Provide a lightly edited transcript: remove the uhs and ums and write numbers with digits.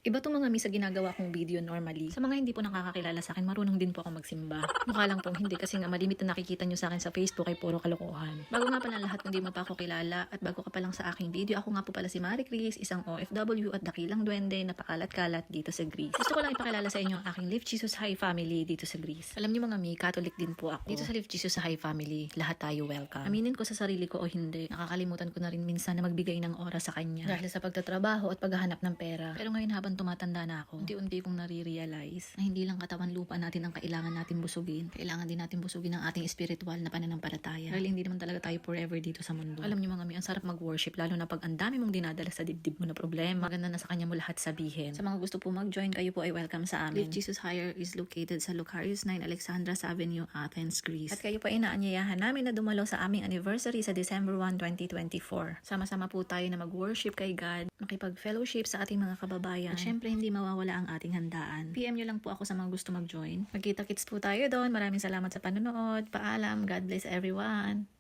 Iba tong mga sa ginagawa kong video normally. Sa mga hindi po nakakakilala sa akin, marunong din po ako magsimba. Mukha lang pong hindi kasi nga malimit na nakikita nyo sa akin sa Facebook ay puro kalokohan. Bago nga pala lahat, kung di mo pa ako kilala at bago ka pa lang sa aking video, ako nga po pala si Marie Chris, isang OFW at dakilang duwende na pakalat-kalat dito sa Greece. Gusto ko lang ipakilala sa inyo ang aking Lift Jesus High family dito sa Greece. Alam niyo mga mi, Catholic din po ako. Dito sa Lift Jesus High family, lahat tayo welcome. Aminin ko sa sarili ko o hindi, nakakalimutan ko na rin minsan na magbigay ng oras sa kanya dahil sa pagtatrabaho at paghahanap ng pera. Pero ngayon habang tumatanda na ako, unti-unti kong nare-realize na hindi lang katawan lupa natin ang kailangan natin busugin. Kailangan din natin busugin ang ating spiritual na pananampalataya. Dahil hindi naman talaga tayo forever dito sa mundo. Alam niyo mga mi, ang sarap mag-worship lalo na pag ang dami mong dinadala sa dibdib mo na problema. Maganda na sa kanya mo lahat sabihin. Sa mga gusto po mag-join, kayo po ay welcome sa amin. Lift Jesus Higher is located sa Lucarius 9 Alexandras Avenue, Athens, Greece. At kayo po ay inaanyayahan namin na dumalo sa aming anniversary sa December 1, 2024. Sama-sama po tayo na mag-worship kay God, makipag-fellowship sa ating mga kababayan. At syempre hindi mawawala ang ating handaan. PM nyo lang po ako sa mga gusto mag-join. Magkita-kits po tayo doon. Maraming salamat sa panonood. Paalam. God bless everyone.